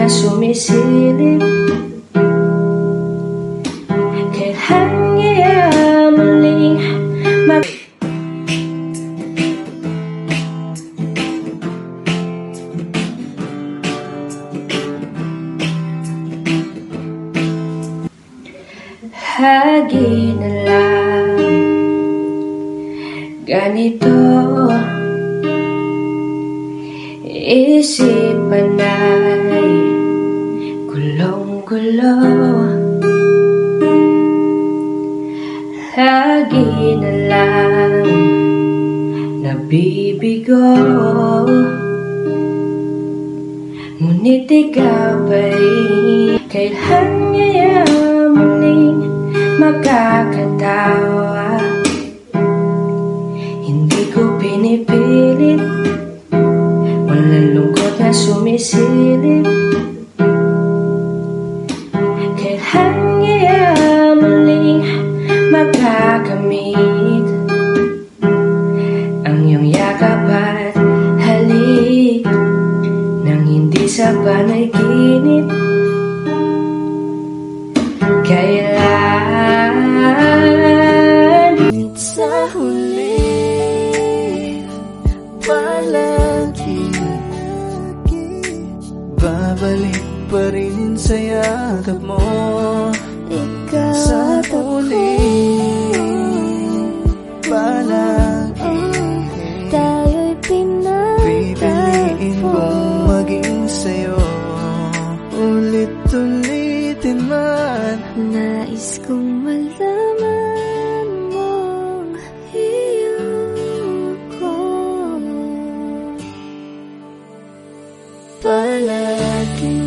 sumisilip. Kailan kaya muling lagi na lang ganito, isipan ay gulong-gulo. Lagi na lang nabibigo, ngunit ikaw ba'y kailan kaya muling makakatawa? Hindi ko pinipilit, walang lungkot na sumisilip. Kailan kaya muling makakamit ang iyong yakap at halik nang hindi sa panaginip? Kailan sa huli palagi babalik pa rin sa yakap mo. Ikaw sa huli palagi tayo'y pipiliin kong maging sa'yo. Ulit-ulitin man, nais kong malaman mong iyoko palagi.